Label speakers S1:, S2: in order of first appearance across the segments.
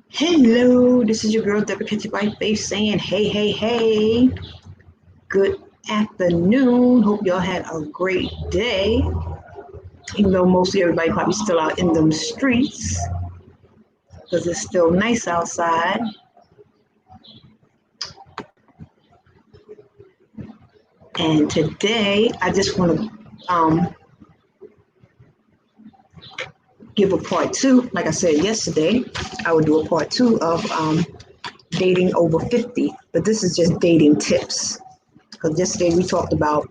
S1: Hello, this is your girl Deborah Kitty by Faith saying, hey. Good afternoon. Hope y'all had a great day. Even though mostly everybody probably still out in them streets because it's still nice outside. And today I just want to give a part two. Like I said yesterday, I would do a part two of dating over 50, but this is just dating tips. Because yesterday we talked about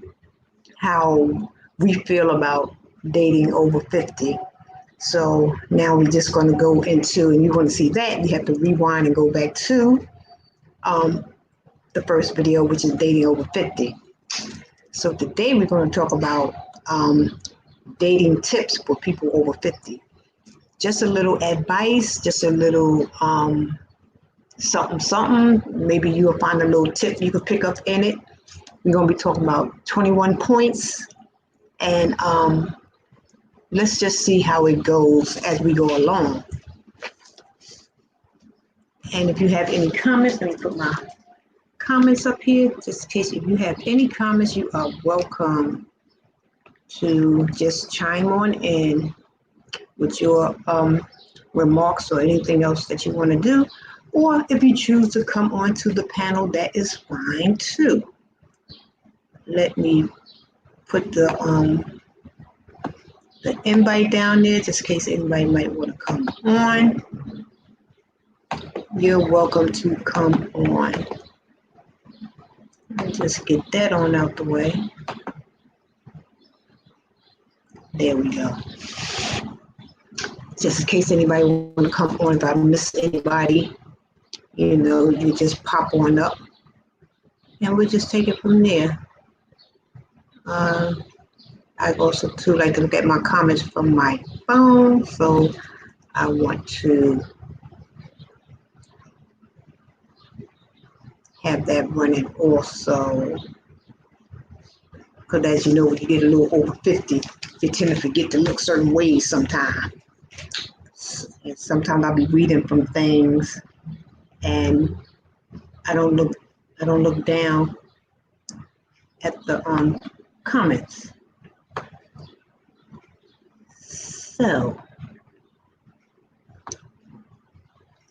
S1: how we feel about dating over 50. So now we're just going to go into, and you want to see that, you have to rewind and go back to the first video, which is dating over 50. So today we're going to talk about dating tips for people over 50. Just a little advice, just a little something. Maybe you'll find a little tip you could pick up in it. We're going to be talking about 21 points, and let's just see how it goes as we go along. And if you have any comments, let me put my comments up here, just in case if you have any comments, you are welcome to just chime on in with your remarks or anything else that you want to do. Or if you choose to come onto the panel, that is fine too. Let me put the invite down there, just in case anybody might want to come on. You're welcome to come on. Let me just get that on out the way. There we go. Just in case anybody want to come on, if I missed anybody, you just pop on up, and we'll just take it from there. I also too like to look at my comments from my phone, so I want to have that running also. Because as you know, when you get a little over 50, you tend to forget to look certain ways sometimes. And sometimes I'll be reading from things, and I don't look down at the comments. So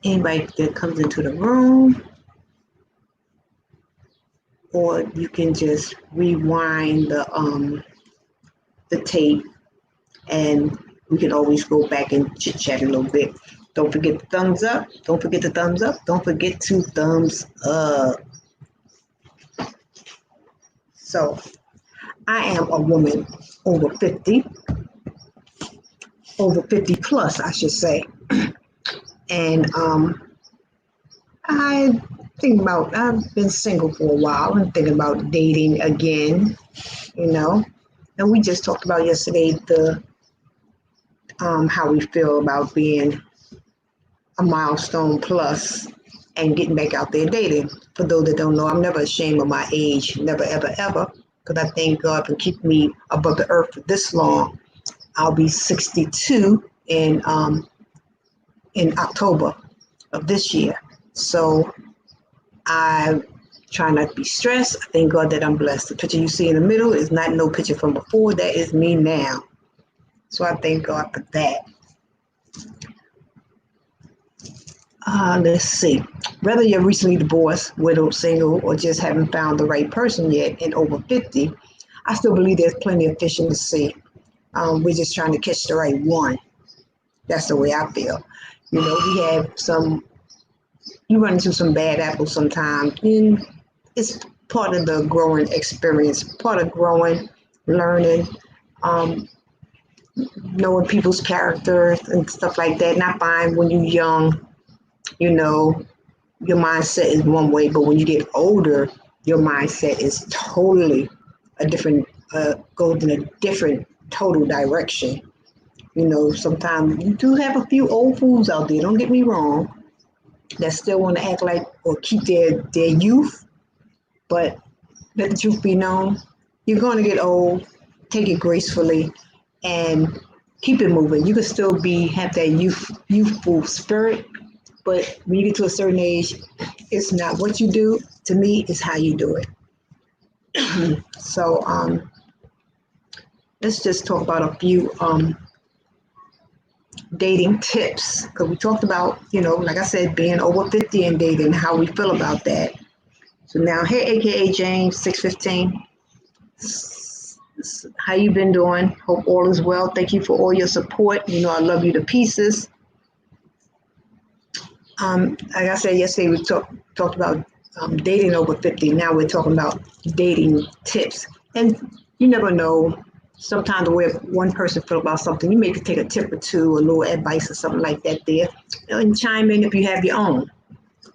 S1: anybody that comes into the room, or you can just rewind the tape, and we can always go back and chit chat a little bit. Don't forget the thumbs up. Don't forget the thumbs up. Don't forget to thumbs up. So I am a woman over 50 plus, I should say. And I've been single for a while and thinking about dating again, And we just talked about yesterday the how we feel about being a milestone plus and getting back out there dating. For those that don't know, I'm never ashamed of my age, never, ever, ever, because I thank God for keeping me above the earth for this long. I'll be 62 in October of this year. So I try not to be stressed. I thank God that I'm blessed. The picture you see in the middle is not no picture from before. That is me now. So I thank God for that. Let's see. Whether you're recently divorced, widowed, single, or just haven't found the right person yet and over 50, I still believe there's plenty of fish in the sea. We're just trying to catch the right one. That's the way I feel. We have you run into some bad apples sometimes. And it's part of the growing experience, part of growing, learning, knowing people's characters and stuff like that. Not fine when you're young, your mindset is one way, but when you get older, your mindset is totally a different, goes in a different total direction. Sometimes you do have a few old fools out there, don't get me wrong, that still want to act like or keep their youth, but let the truth be known, you're going to get old, take it gracefully, and keep it moving. You can still have that youthful spirit, but when you get to a certain age, it's not what you do. To me, it's how you do it. So let's just talk about a few dating tips, because we talked about, like I said, being over 50 and dating, how we feel about that. So now, hey, AKA James 615, how you been doing? Hope all is well. Thank you for all your support. I love you to pieces. Like I said yesterday, we talked about dating over 50. Now we're talking about dating tips. And you never know. Sometimes the way one person feels about something, you may take a tip or two, a little advice or something like that there, and chime in if you have your own.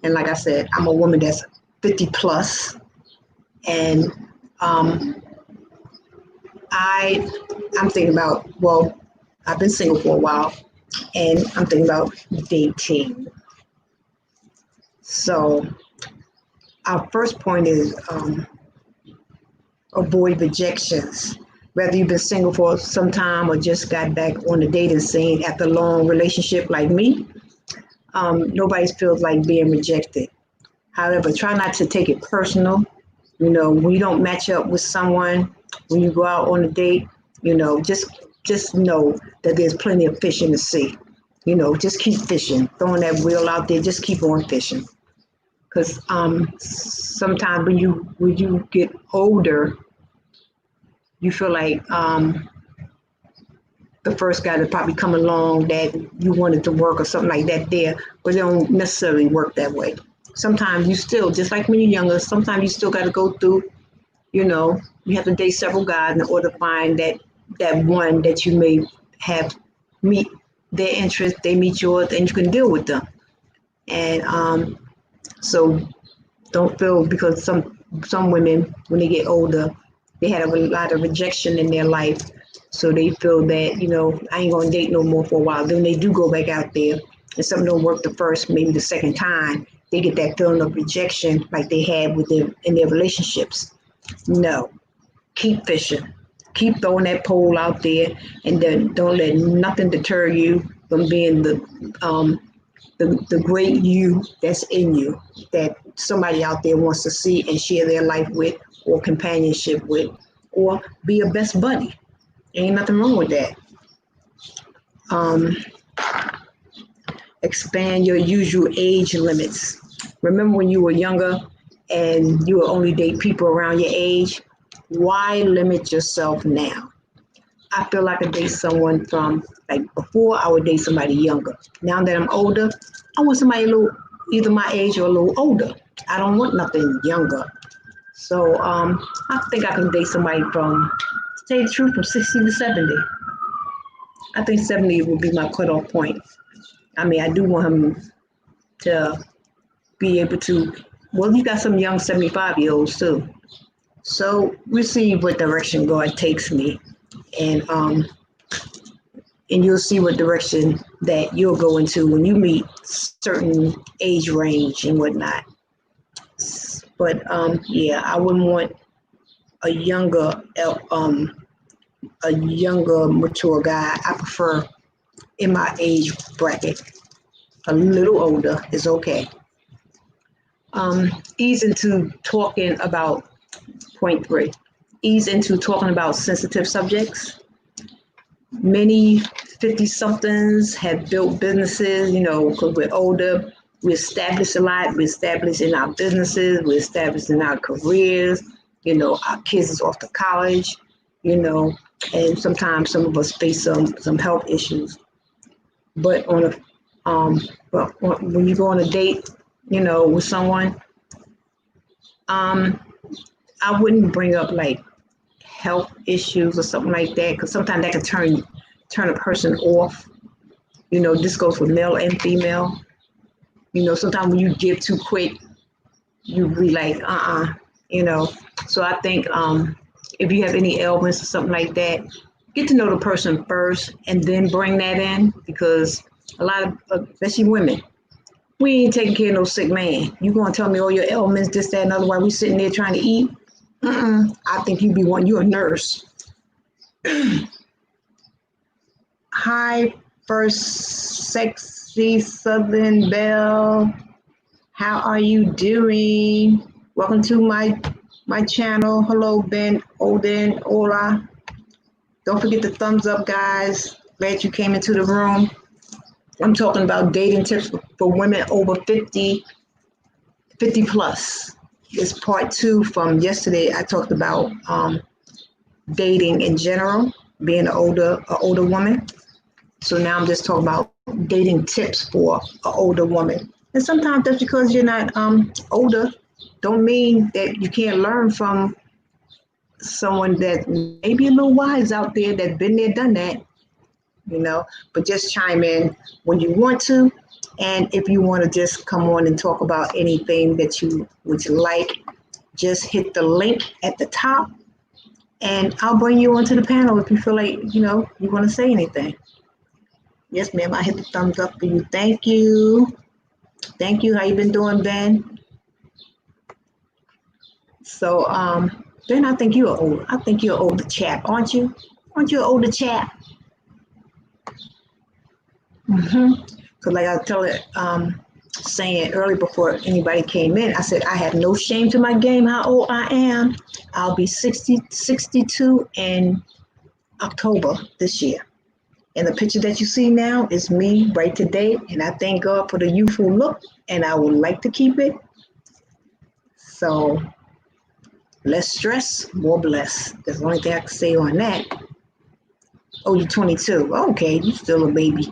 S1: And like I said, I'm a woman that's 50 plus, and I'm thinking about, well, I've been single for a while, and I'm thinking about dating. So our first point is avoid rejections. Whether you've been single for some time or just got back on the dating scene after a long relationship like me, nobody feels like being rejected. However, try not to take it personal. When you don't match up with someone, when you go out on a date, just know that there's plenty of fish in the sea. Just keep fishing, throwing that wheel out there. Just keep on fishing, because sometimes when you get older, you feel like the first guy that probably come along that you wanted to work or something like that there, but it don't necessarily work that way. Sometimes you still, just like when you're younger, sometimes you still got to go through, you have to date several guys in order to find that one that you may have meet their interest, they meet yours, and you can deal with them. And so don't feel, because some women, when they get older, they had a lot of rejection in their life. So they feel that, I ain't gonna date no more for a while. Then they do go back out there and something don't work the first, maybe the second time, they get that feeling of rejection like they had in their relationships. No, keep fishing. Keep throwing that pole out there, and then don't let nothing deter you from being the great you that's in you, that somebody out there wants to see and share their life with, or companionship with, or be a best buddy. Ain't nothing wrong with that. Expand your usual age limits. Remember when you were younger and you would only date people around your age? Why limit yourself now? I feel like I date someone from, like, before I would date somebody younger. Now that I'm older, I want somebody a little, either my age or a little older. I don't want nothing younger. So I think I can date somebody from, to tell you the truth, from 60 to 70. I think 70 would be my cutoff point. I mean, I do want him to be able to, well, you got some young 75-year-olds too. So we'll see what direction God takes me. And you'll see what direction that you'll go into when you meet certain age range and whatnot. But yeah, I wouldn't want a younger mature guy. I prefer in my age bracket. A little older is okay. Ease into talking about, point 3, ease into talking about sensitive subjects. Many 50-somethings have built businesses, because we're older. We established a lot. We established in our businesses. We established in our careers. Our kids is off to college, and sometimes some of us face some health issues. But when you go on a date, with someone, I wouldn't bring up like health issues or something like that, because sometimes that can turn a person off. This goes for male and female. Sometimes when you give too quick, you be like, So I think if you have any ailments or something like that, get to know the person first and then bring that in, because a lot of, especially women, we ain't taking care of no sick man. You gonna tell me all your ailments, this, that, and other, while we sitting there trying to eat? I think you a nurse. Hi, first sexy Southern Belle. How are you doing? Welcome to my channel. Hello, Ben, Odin, Ola. Don't forget the thumbs up, guys. Glad you came into the room. I'm talking about dating tips for women over 50 plus. It's part two from yesterday. I talked about dating in general, being an older woman. So now I'm just talking about dating tips for an older woman. And sometimes that's because you're not older, don't mean that you can't learn from someone that maybe a little wise out there that's been there, done that, you know. But just chime in when you want to. And if you want to just come on and talk about anything that you would like, just hit the link at the top and I'll bring you onto the panel if you feel like, you want to say anything. Yes, ma'am. I hit the thumbs up for you. Thank you. Thank you. How you been doing, Ben? So, Ben, I think you're old. I think you're an older chap, aren't you? Aren't you an older chap? Because like I tell it, saying earlier before anybody came in, I said I have no shame to my game how old I am. I'll be 62 in October this year. And the picture that you see now is me right today. And I thank God for the youthful look, and I would like to keep it. So less stress, more bless. That's the only thing I can say on that. Oh, you're 22. Okay, you're still a baby.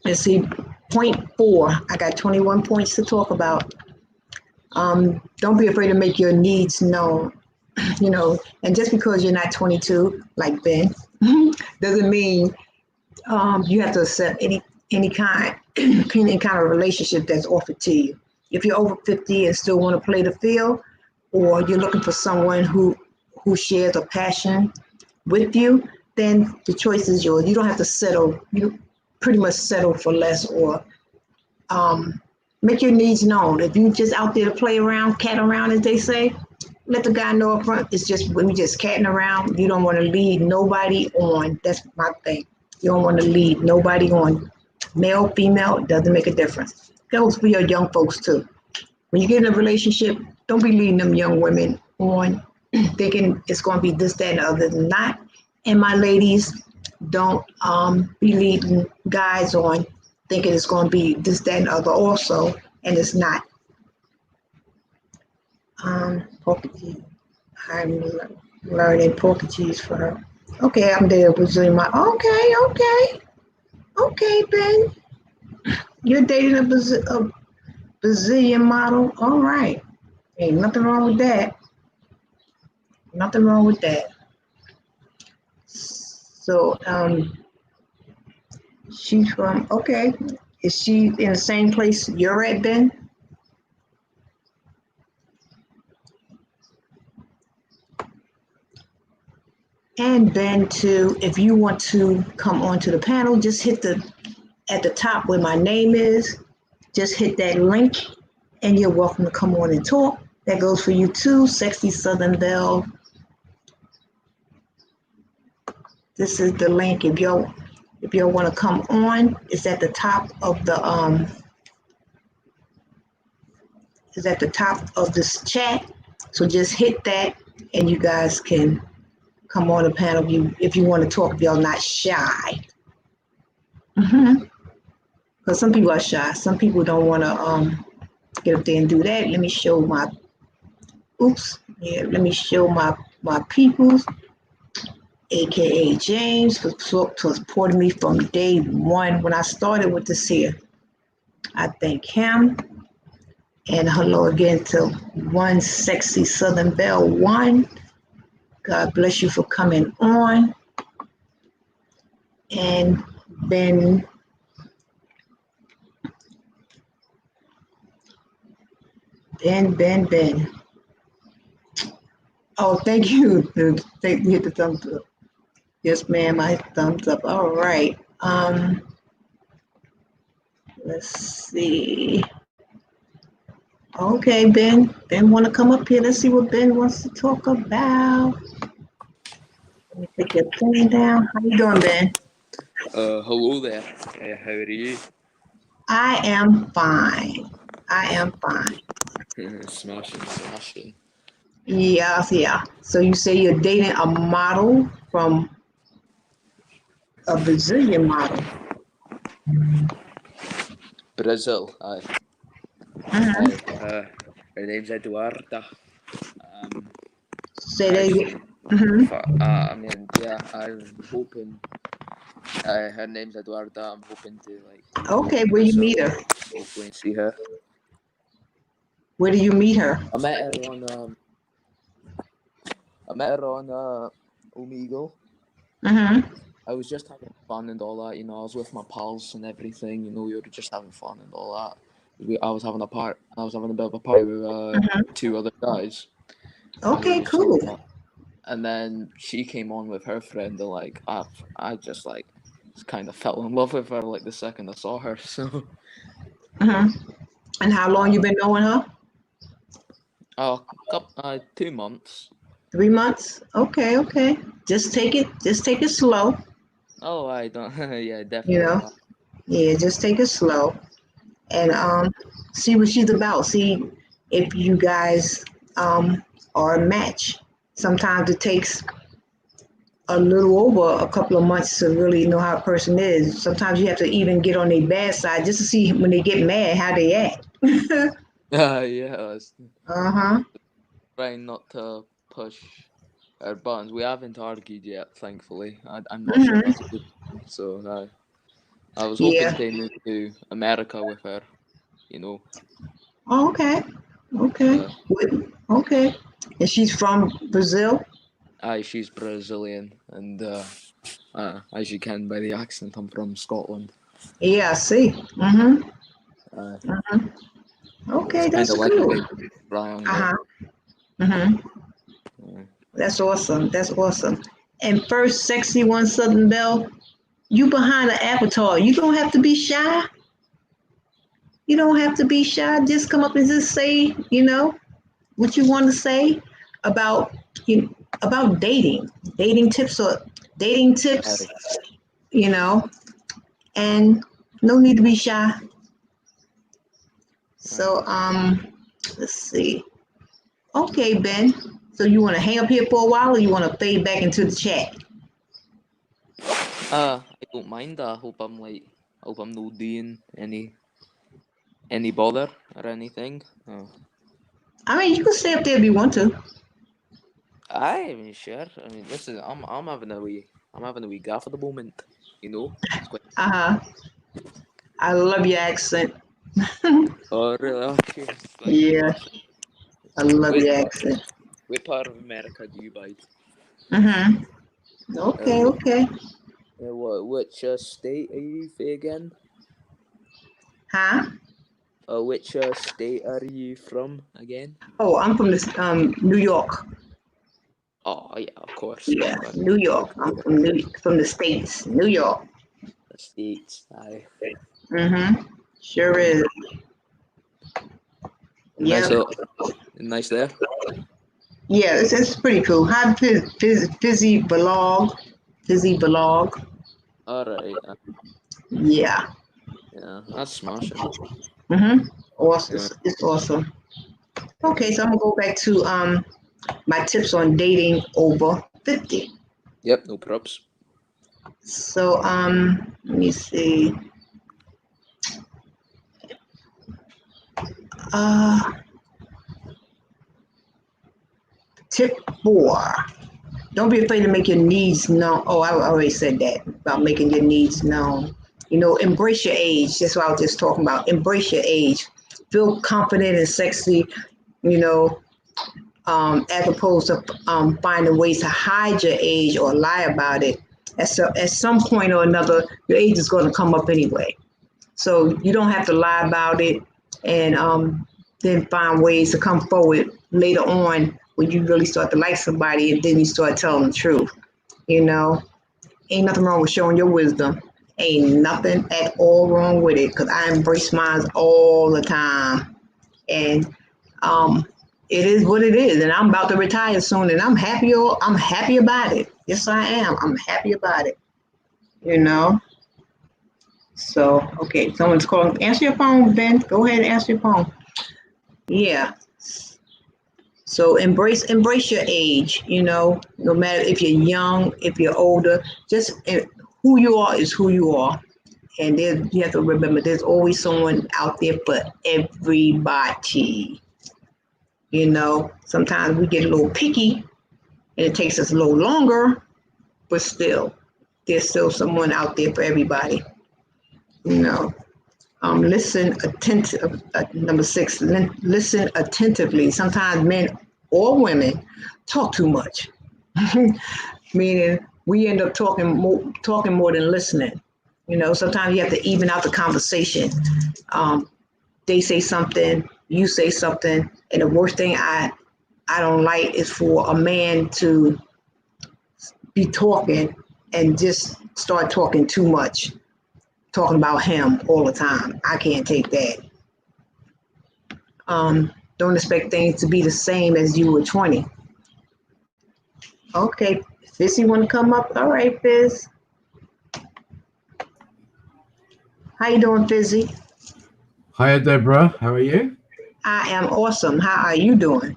S1: Let's see, point 4. I got 21 points to talk about. Don't be afraid to make your needs known. And just because you're not 22, like Ben, doesn't mean you have to accept any kind of relationship that's offered to you. If you're over 50 and still want to play the field, or you're looking for someone who shares a passion with you, then the choice is yours. You don't have to settle. You pretty much settle for less, or make your needs known. If you just out there to play around, cat around, as they say, let the guy know up front. It's just when you just catting around. You don't want to lead nobody on. That's my thing. You don't want to lead nobody on. Male, female, doesn't make a difference. Goes for your young folks too. When you get in a relationship, don't be leading them young women on, thinking it's going to be this, that, and other than that. And my ladies, don't be leading guys on thinking it's going to be this, that, and other also, and it's not. Portuguese. I'm learning Portuguese for her. Okay, I'm there, Brazilian model. Okay, Ben. You're dating a Brazilian model. All right. Ain't nothing wrong with that. Nothing wrong with that. So, she's from, okay. Is she in the same place you're at, Ben? And Ben, too, if you want to come onto the panel, just hit at the top where my name is, just hit that link and you're welcome to come on and talk. That goes for you too, Sexy Southern Belle. This is the link. If y'all want to come on, it's at the top of this chat. So just hit that and you guys can come on the panel if you want to talk, if y'all not shy. Because some people are shy. Some people don't want to get up there and do that. Let me show my peoples, aka James, for supporting me from day one when I started with this here. I thank him. And hello again to one Sexy Southern Belle 1. God bless you for coming on. And Ben. Oh, thank you. Thank you. Hit the thumbs up. Yes, ma'am. I hit the thumbs up. All right. Let's see. Okay, Ben. Ben want to come up here. Let's see what Ben wants to talk about. Take your thing down. How you doing, Ben?
S2: Hello there. How are you?
S1: I am fine. I am fine.
S2: Smashing, smashing.
S1: Yes, yeah. So you say you're dating a model from a Brazilian model.
S2: Brazil. Aye.
S1: Mm-hmm.
S2: Aye. Her name's Eduarda. Um,
S1: Say that
S2: she,
S1: again. Mm-hmm.
S2: I mean, yeah, I'm hoping. Her name's Eduarda. I'm hoping to go
S1: Okay,
S2: to
S1: where you meet
S2: Brazil,
S1: her?
S2: hopefully and see her.
S1: Where do you meet her?
S2: I met her on Omegle.
S1: Mm-hmm.
S2: I was just having fun and all that, I was with my pals and everything, we were just having fun and all that. I was having a bit of a party with
S1: Mm-hmm.
S2: two other guys, and we were
S1: Okay,
S2: just chilling
S1: cool.
S2: out. And then she came on with her friend, and I just kind of fell in love with her like the second I saw her. So,
S1: Mm-hmm. And how long you
S2: uh,
S1: been knowing her?
S2: 2 months.
S1: 3 months? Okay, okay. Just take it slow,
S2: Oh, I don't. Yeah,
S1: you
S2: definitely.
S1: know. Yeah, just take it slow. And see what she's about. See if you guys are a match. Sometimes it takes a little over a couple of months to really know how a person is. Sometimes you have to even get on their bad side just to see when they get mad how they act.
S2: Yeah, I was
S1: Uh-huh.
S2: trying not to push her buttons. We haven't argued yet, thankfully. I'm not sure
S1: Hmm.
S2: that's a good thing. So, I was hoping
S1: Yeah.
S2: to move to America with her, you know.
S1: Oh, okay. Okay.
S2: Uh,
S1: Okay. And she's from Brazil?
S2: she's Brazilian, and as you can by the accent, I'm from Scotland.
S1: Yeah, I see. Mm-hmm.
S2: Uh, it's
S1: Okay,
S2: kind
S1: that's
S2: of like a
S1: cool.
S2: big triangle.
S1: Uh-huh. Mm-hmm.
S2: Uh,
S1: That's awesome. That's awesome. And first, sexy one, Southern Belle, you behind the avatar. You don't have to be shy. You don't have to be shy. Just come up and just say, what you want to say about about dating tips or dating tips.
S2: uh,
S1: You know, and no need to be shy.
S2: uh,
S1: So, let's see. Okay, Ben. So you want to hang up here for a while, or you want to fade back into the chat?
S2: I don't mind. I hope I'm not doing any bother or anything.
S1: I mean, you can stay up there if you want to.
S2: I mean, sure. I mean, listen, I'm having a wee gaff at the moment. It's quite.
S1: Uh huh. I love your accent.
S2: Oh, really? Okay. Thank you,
S1: Yeah,
S2: boss.
S1: I love
S2: Wait,
S1: your accent.
S2: what part of America do you bide?
S1: Mm-hmm. Okay,
S2: What,
S1: okay.
S2: which state are you from again?
S1: Huh?
S2: Which state are you from again?
S1: Oh, I'm from this New York.
S2: Oh, yeah, of course.
S1: Yeah,
S2: But
S1: New
S2: the,
S1: York. I'm from the States, New York.
S2: the states. Aye.
S1: Mm-hmm. Sure
S2: Uh,
S1: is.
S2: nice,
S1: Yep.
S2: nice there.
S1: Yeah, it's pretty cool. Hi, Fizzy Vlog. Fizzy Vlog.
S2: All right.
S1: Yeah.
S2: Yeah, that's smashing.
S1: Mm-hmm. Awesome.
S2: Yeah.
S1: It's awesome. Okay, so I'm gonna go back to my tips on dating over 50.
S2: Yep. No props.
S1: So let me see. Uh, tip 4. Don't be afraid to make your needs known. Oh, I already said that about making your needs known. Embrace your age. That's what I was just talking about. Embrace your age. Feel confident and sexy, you know, as opposed to finding ways to hide your age or lie about it. At some point or another, your age is going to come up anyway. So you don't have to lie about it and then find ways to come forward later on when you really start to like somebody and then you start telling the truth. You know, ain't nothing wrong with showing your wisdom. Ain't nothing at all wrong with it because I embrace mine all the time. And um, it is what it is. And I'm about to retire soon and I'm happy about it. Yes, I am. I'm happy about it. You know. So, okay, someone's calling. Answer your phone, Ben. Go ahead and answer your phone. Yeah. So embrace your age. No matter if you're young, if you're older, just who you are is who you are. And you have to remember, there's always someone out there for everybody. Sometimes we get a little picky, and it takes us a little longer, but still, there's still someone out there for everybody. You know. Listen attentive. Number 6, listen attentively. Sometimes men or women talk too much, meaning we end up talking more than listening. Sometimes you have to even out the conversation. They say something, you say something, and the worst thing I don't like is for a man to be talking and just start talking too much, talking about him all the time. I can't take that. Don't expect things to be the same as you were 20. Okay, Fizzy want to come up? All right, Fizz. How you doing, Fizzy?
S3: Hiya, Deborah. How are you?
S1: I am awesome. How are you doing?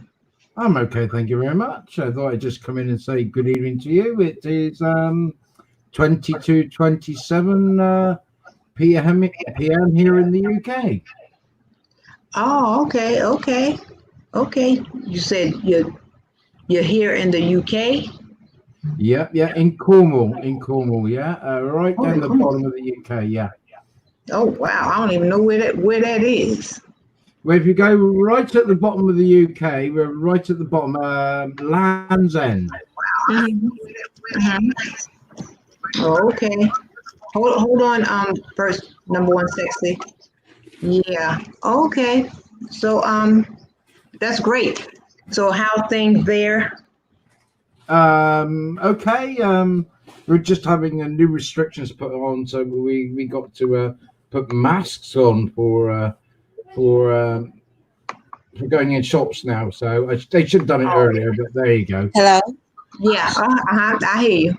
S3: I'm okay, thank you very much. I thought I'd just come in and say good evening to you. It is 22:27 p.m. here in the UK.
S1: Oh, okay. You said you're here in the UK?
S3: Yeah, in Cornwall, yeah, right down the bottom of the UK, yeah.
S1: Oh wow, I don't even know where that is.
S3: Well, if you go right at the bottom of the UK, we're right at the bottom, Land's End.
S1: Mm-hmm. Oh, okay. Hold on. First, number 1, Sexy. Yeah. Okay. So that's great. So how things there?
S3: Okay. We're just having a new restrictions put on, so we got to put masks on for going in shops now. So they should have done it earlier, but there you go.
S4: Hello.
S1: Yeah. I hear you.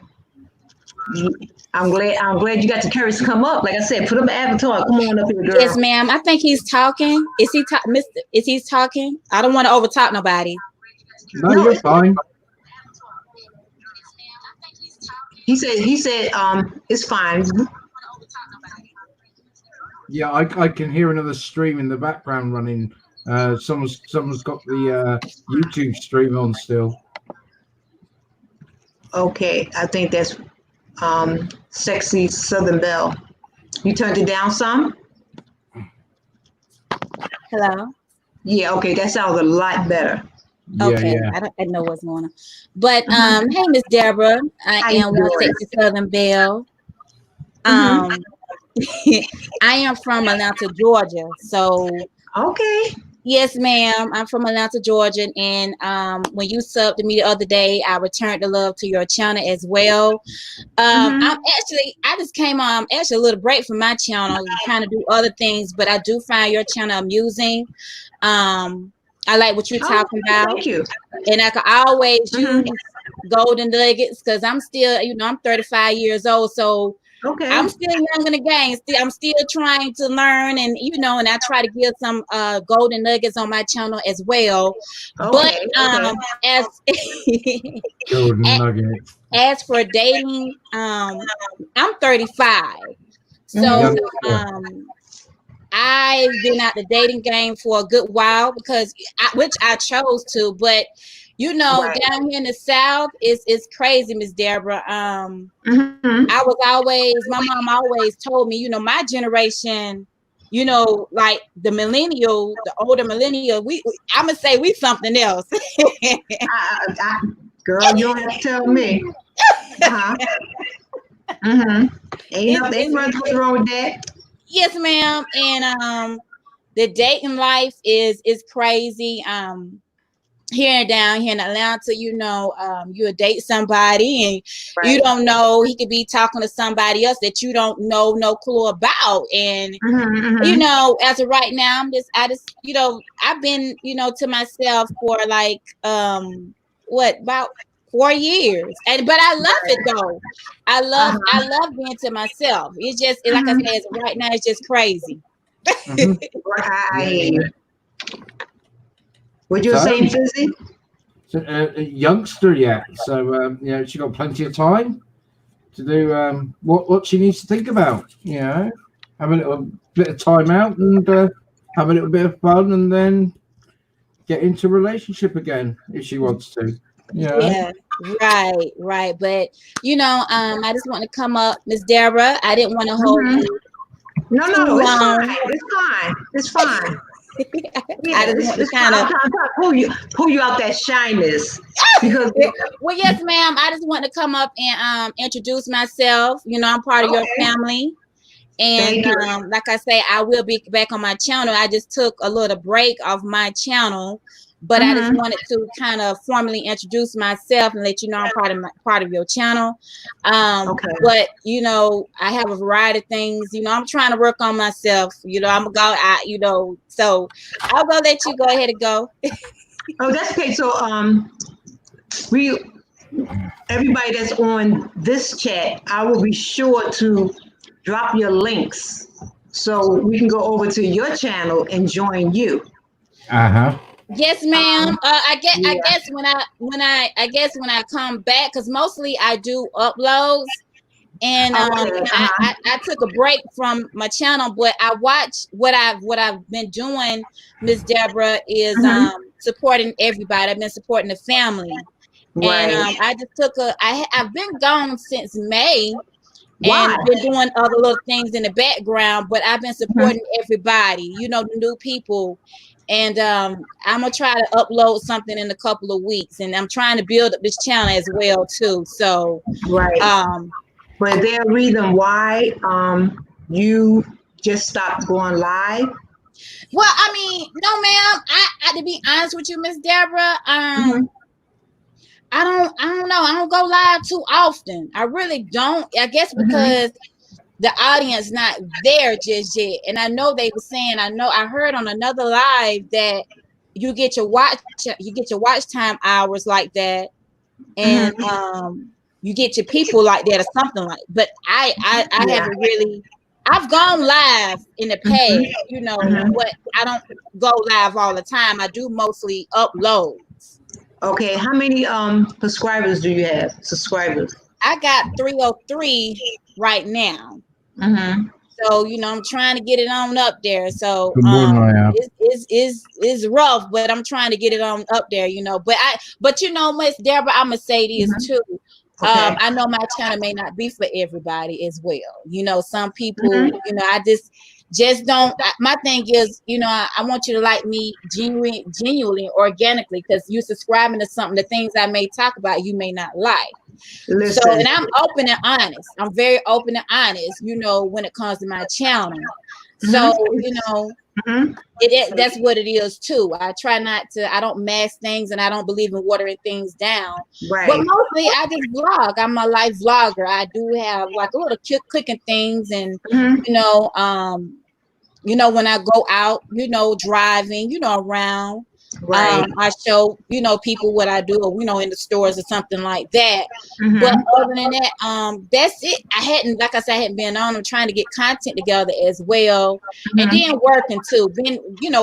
S1: I'm glad you got the courage to come up. Like I said, put up an avatar. Come on up here, girl.
S4: Yes, ma'am. I think he's talking. Is he Mr. Is he talking? I don't want to overtalk nobody.
S3: No, you're fine.
S1: He said it's fine.
S3: Yeah, I can hear another stream in the background running. Someone's got the YouTube stream on still.
S1: Okay, I think that's Sexy Southern Belle. You turned it down some?
S4: Hello.
S1: Yeah, okay, that sounds a lot better.
S4: Okay,
S3: Yeah.
S4: I don't know what's going on. But hey, Miss Deborah, I am one Sexy Southern Belle. I am from Atlanta, Georgia. So
S1: okay.
S4: Yes, ma'am. I'm from Atlanta, Georgia, and when you subbed to me the other day, I returned the love to your channel as well. I just came on actually a little break from my channel, kind of do other things, but I do find your channel amusing. I like what you're talking about.
S1: Thank you.
S4: And I can always use golden nuggets because I'm still, I'm 35 years old, so.
S1: Okay.
S4: I'm still young in the game. I'm still trying to learn, and and I try to give some golden nuggets on my channel as well.
S1: Okay,
S4: but as
S3: golden nuggets.
S4: As for dating, I'm 35, so I've been out the dating game for a good while which I chose to, but. Down here in the South, it's crazy, Miss Deborah. I was my mom always told me, my generation, like the older millennial, I'm going to say we something else.
S1: Girl, you don't have to tell me. Ain't nothing wrong with that.
S4: Yes, ma'am. And the dating life is crazy. Down here in Atlanta, you'll date somebody and you don't know, he could be talking to somebody else that you don't know no clue about. And as of right now, I've been, to myself for like about 4 years, but I love it though. I love being to myself. It's just like I said, right now it's just crazy.
S1: Right. What you saying, Fizzy?
S3: A youngster yet, so she got plenty of time to do what she needs to think about. Have a little bit of time out and have a little bit of fun, and then get into a relationship again if she wants to.
S4: Yeah, right. But I just want to come up, Miss Deborah. I didn't want to hold you.
S1: No, it's fine.
S4: I just want to kind of
S1: pull you out that shyness. Because
S4: well, yes, ma'am. I just want to come up and introduce myself. I'm part of your family. And like I say, I will be back on my channel. I just took a little break off my channel, but I just wanted to kind of formally introduce myself and let you know I'm part of your channel. But I have a variety of things. I'm trying to work on myself. I'm gonna go. So I'll go let you go ahead and go.
S1: Oh, that's okay. So everybody that's on this chat, I will be sure to drop your links so we can go over to your channel and join you.
S4: Yes, ma'am. I guess when I come back, because mostly I do uploads, and I took a break from my channel, but I watch what I've been doing. Miss Deborah is supporting everybody. I've been supporting the family, and I just took I've been gone since May. And been doing other little things in the background, but I've been supporting everybody, the new people. And I'm gonna try to upload something in a couple of weeks, and I'm trying to build up this channel as well too. So
S1: but there a reason why you just stopped going live?
S4: Well, I mean, no, ma'am. I to be honest with you, Miss Deborah, I don't know. I don't go live too often. I really don't. I guess because the audience not there just yet. And I know they were saying, I heard on another live that you get your watch time hours like that, and you get your people like that or something like. But I haven't really. I've gone live in the past, but I don't go live all the time. I do mostly upload.
S1: Okay, how many subscribers do you have?
S4: I got 303 right now. So I'm trying to get it on up there. So it's rough, but I'm trying to get it on up there. But Miss Deborah, I'm gonna say this too. I know my channel may not be for everybody as well. Some people, I just don't. My thing is, I want you to like me genuinely, organically, because you're subscribing to something. The things I may talk about, you may not like.
S1: Listen.
S4: So, and I'm open and honest. I'm very open and honest, when it comes to my channel. So, that's what it is too. I try not to. I don't mask things, and I don't believe in watering things down.
S1: Right.
S4: But mostly, I just vlog. I'm a life vlogger. I do have like a little cooking things, and when I go out, driving, around.
S1: Right.
S4: I show, people what I do, or, in the stores or something like that. But other than that, that's it. I hadn't been on. I'm trying to get content together as well. And then working too. Been,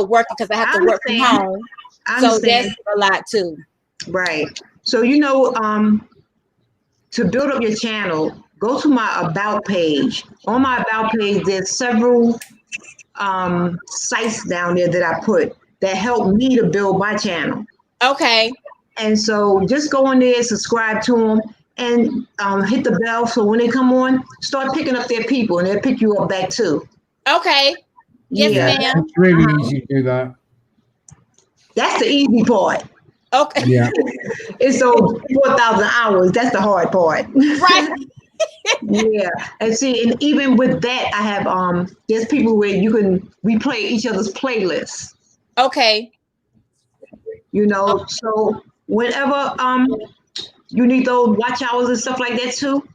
S4: working because I have to work from home. So that's a lot too.
S1: Right. So, to build up your channel, go to my About page. On my About page, there's several sites down there that I put that helped me to build my channel.
S4: Okay.
S1: And so just go on there, subscribe to them, and hit the bell so when they come on, start picking up their people, and they'll pick you up back too.
S4: Okay. Yes, ma'am.
S3: It's really easy to do that.
S1: That's the easy part.
S4: Okay.
S3: Yeah.
S1: It's so 4,000 hours. That's the hard part.
S4: Right.
S1: Yeah. And see, and even with that, I have there's people where we play each other's playlists.
S4: Okay.
S1: So whenever you need those watch hours and stuff like that too,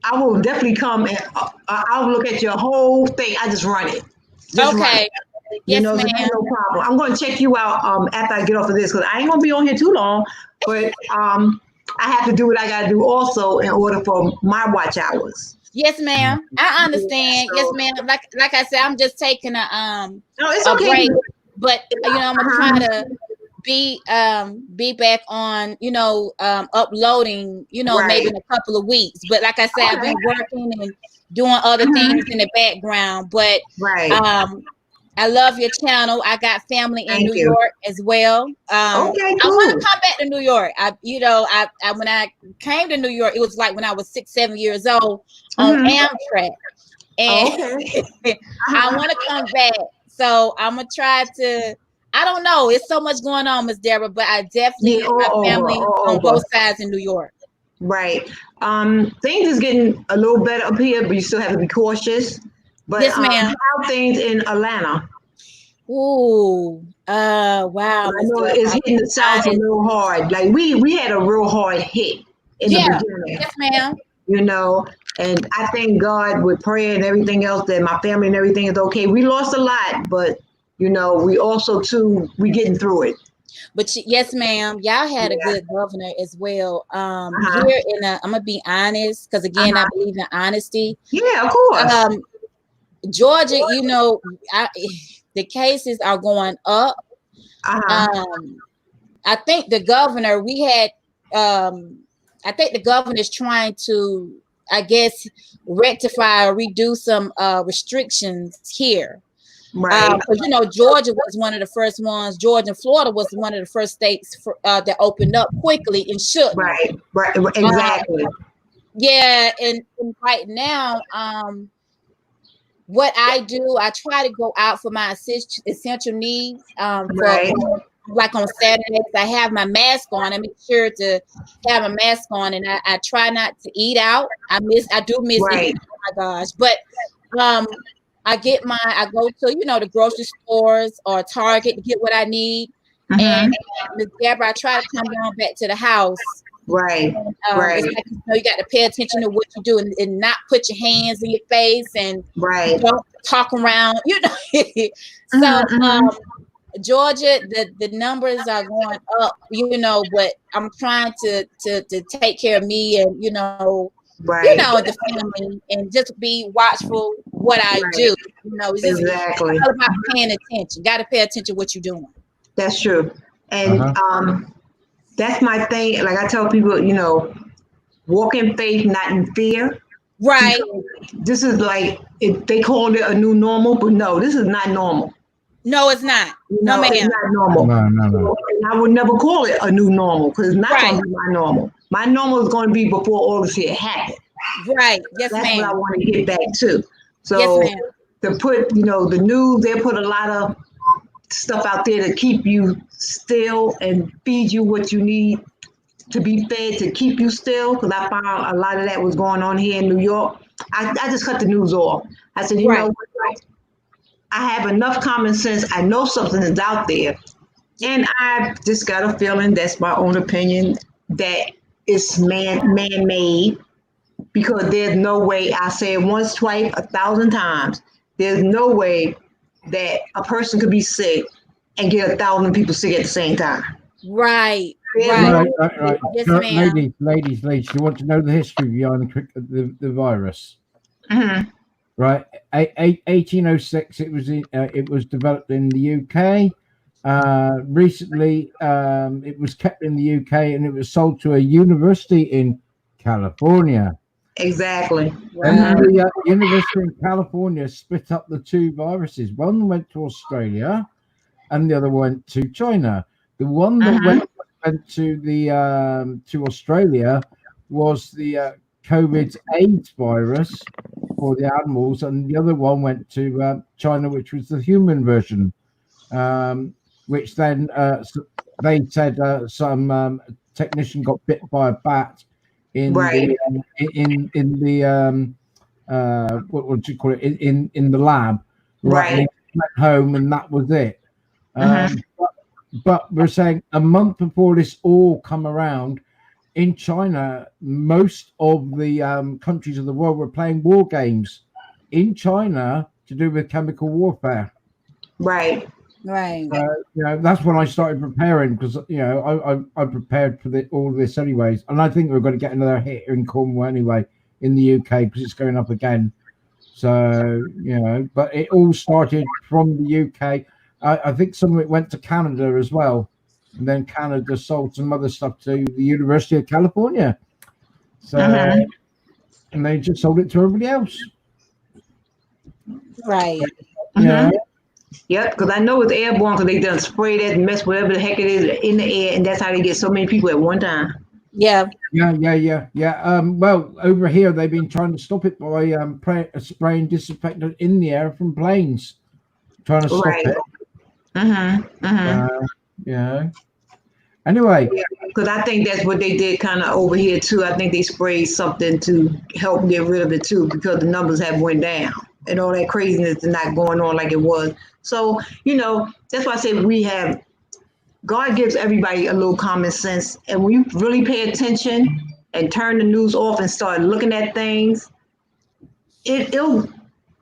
S1: I will definitely come and I'll look at your whole thing. I just run it.
S4: Okay. Yes, ma'am.
S1: So no problem. I'm going to check you out after I get off of this, because I ain't going to be on here too long. But I have to do what I got to do also in order for my watch hours.
S4: Yes, ma'am. I understand.
S1: Yeah,
S4: Yes,
S1: so,
S4: ma'am. Like I said, I'm just taking
S1: no, it's
S4: a
S1: okay.
S4: break, but I'm gonna try to be back on, uploading,
S1: Right.
S4: maybe in a couple of weeks. But like I said, I've
S1: Okay.
S4: been working and doing other things in the background. But
S1: Right.
S4: I love your channel. I got family in
S1: Thank
S4: New
S1: you.
S4: York as well.
S1: Okay,
S4: I want
S1: cool.
S4: to come back to New York. I when I came to New York, it was like when I was 6-7 years old on Amtrak, and
S1: Okay.
S4: I want to come back. So I'm gonna try to. I don't know. It's so much going on, Miss Deborah, but I definitely
S1: Yeah,
S4: got
S1: all
S4: family
S1: over, all
S4: on
S1: over.
S4: both sides in New York.
S1: Right. Things is getting a little better up here, but you still have to be cautious. But
S4: Yes, ma'am.
S1: how things in Atlanta?
S4: Ooh, wow,
S1: I
S4: Miss
S1: know
S4: Deborah.
S1: it's hitting the South a little hard. Like we had a real hard hit in the
S4: Yeah.
S1: beginning,
S4: Yes, ma'am.
S1: and I thank God with prayer and everything else that my family and everything is okay. We lost a lot, but we also too we getting through it.
S4: But yes, ma'am. Y'all had a
S1: Yeah.
S4: good governor as well.
S1: Uh-huh.
S4: Here I'm gonna be honest, because again, I believe in honesty.
S1: Yeah, of course.
S4: Georgia, the cases are going up.
S1: Uh-huh.
S4: I think the governor, I think the governor is trying to, I guess, rectify or reduce some restrictions here.
S1: Right.
S4: Because Georgia was one of the first ones. Georgia and Florida was one of the first states that opened up quickly and shouldn't.
S1: Right. Exactly.
S4: Yeah, and right now, what I do, I try to go out for my essential needs.
S1: Right.
S4: Like on Saturdays, I have my mask on. I make sure to have a mask on, and I try not to eat out. I do miss
S1: Right.
S4: eating. Oh my gosh! But I go to the grocery stores or Target to get what I need. And Ms. Deborah, I try to come down back to the house.
S1: Right. Right.
S4: It's like, you got to pay attention to what you do and not put your hands in your face and
S1: Right.
S4: don't talk around, So Georgia, the numbers are going up, but I'm trying to take care of me and
S1: Right.
S4: the family, and just be watchful what I do. It's just
S1: Exactly.
S4: all about paying attention. Got to pay attention what you're doing.
S1: That's true. And that's my thing. Like I tell people, walk in faith, not in fear.
S4: Right.
S1: This is like they call it a new normal, but no, this is not normal.
S4: No, it's not. No, ma'am.
S1: It's not normal.
S3: No.
S1: And I would never call it a new normal because it's not going to be my normal. My normal is going to be before all this shit happened.
S4: Right. Yes,
S1: That's
S4: ma'am.
S1: what I want to get back to. So
S4: yes, ma'am.
S1: to put, the news, they put a lot of stuff out there to keep you still and feed you what you need to be fed to keep you still. Because I found a lot of that was going on here in New York. I just cut the news off. I said, you know what? I have enough common sense. I know something is out there. And I just got a feeling, that's my own opinion, that it's man-made, because there's no way, I say it once, twice, 1,000 times, there's no way that a person could be sick and get 1,000 people sick at the same time.
S4: Right.
S3: Right.
S4: Yes, ma'am.
S3: Ladies, you want to know the history behind the virus?
S1: Mm-hmm.
S3: Right, 1806. It was developed in the UK. Recently, it was kept in the UK and it was sold to a university in California.
S1: Exactly.
S3: And the university in California split up the two viruses. One went to Australia, and the other went to China. The one that went to Australia was the COVID AIDS virus for the animals, and the other one went to China, which was the human version, which then they said some technician got bit by a bat in the what would you call it, in the lab, right? And he went home, and that was it. But we're saying a month before this all come around, in China, most of the countries of the world were playing war games in China to do with chemical warfare.
S1: Right.
S4: Right.
S3: That's when I started preparing because I prepared for all this anyways, and I think we're going to get another hit in Cornwall anyway in the UK because it's going up again. So but it all started from the UK. I think some of it went to Canada as well, and then Canada sold some other stuff to the University of California. So and they just sold it to everybody else.
S4: Right.
S3: Yeah.
S1: Yep, because I know it's airborne because they done spray that mess, whatever the heck it is, in the air, and that's how they get so many people at one time.
S4: Yeah.
S3: Well, over here they've been trying to stop it by spraying disinfectant in the air from planes, trying to stop it. Anyway,
S1: because I think that's what they did kind of over here too. I think they sprayed something to help get rid of it too, because the numbers have went down and all that craziness is not going on like it was. So that's why I say God gives everybody a little common sense, and when you really pay attention and turn the news off and start looking at things, it'll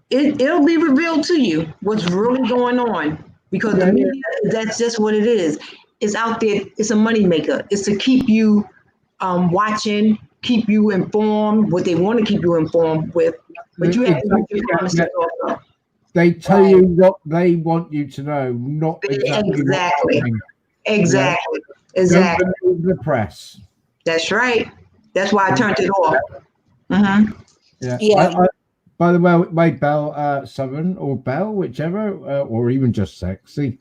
S1: be revealed to you what's really going on, because the media, that's just what it is. It's out there. It's a money maker. It's to keep you watching, keep you informed, what they want to keep you informed with. But you have to be honest.
S3: They tell you what they want you to know, not exactly.
S1: Exactly.
S3: Don't believe the press.
S1: That's right. That's why I turned it off.
S3: By the way, Belle Southern or Belle, whichever, or even just sexy.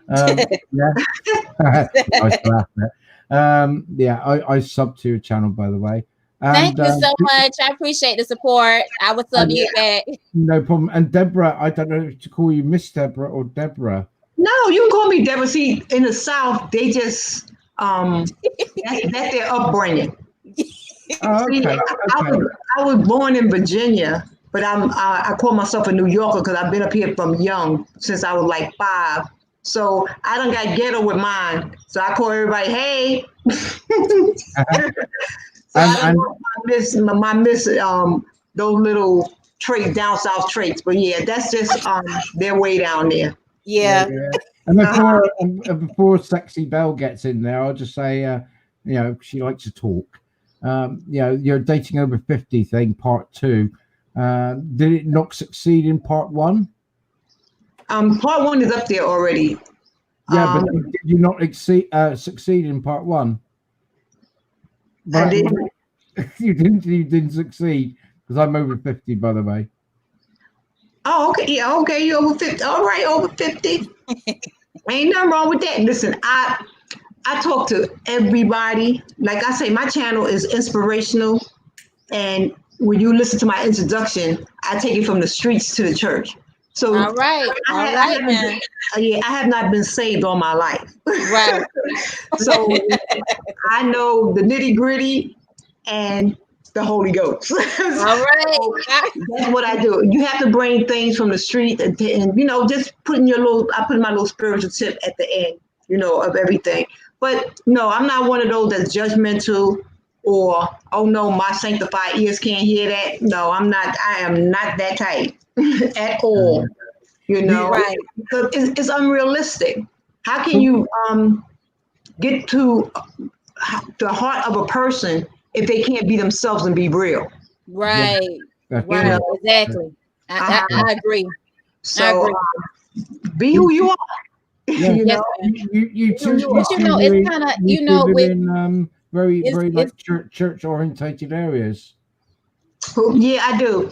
S3: I sub to your channel, by the way. And,
S4: thank you so much. I appreciate the support. I will sub you back.
S3: No problem. And Deborah, I don't know if to call you Miss Deborah or Deborah.
S1: No, you can call me Deborah. See, in the South, they just that's their upbringing.
S3: Okay.
S1: I was born in Virginia, but I call myself a New Yorker because I've been up here from young, since I was like 5. So I done got ghetto with mine. So I call everybody, hey. So I miss those little traits, down south traits. But yeah, that's just their way down there.
S4: Yeah.
S3: And before Sexy Belle gets in there, I'll just say, she likes to talk. Your dating over 50 thing, part 2. Did it not succeed in part 1?
S1: Part 1 is up there already.
S3: Yeah, but did you not succeed in part 1?
S1: I didn't.
S3: You didn't succeed, because I'm over 50, by the way.
S1: Oh, okay. Yeah, okay. You're over 50. All right, over 50. Ain't nothing wrong with that. Listen, I talk to everybody. Like I say, my channel is inspirational. And when you listen to my introduction, I take it from the streets to the church. So
S4: all right, man.
S1: I have not been saved all my life.
S4: Right.
S1: So I know the nitty gritty and the Holy Ghost.
S4: All right.
S1: That's what I do. You have to bring things from the street and just I put my little spiritual tip at the end, of everything. But no, I'm not one of those that's judgmental or, oh no, my sanctified ears can't hear that. No, I'm not. I am not that type at all.
S4: Right.
S1: Because it's unrealistic. How can you get to the heart of a person if they can't be themselves and be real?
S4: Right. Right. Exactly. I agree.
S1: So be who you are.
S3: Yeah. You too.
S4: It's kind of
S3: in very like church orientated areas.
S1: Yeah, I do.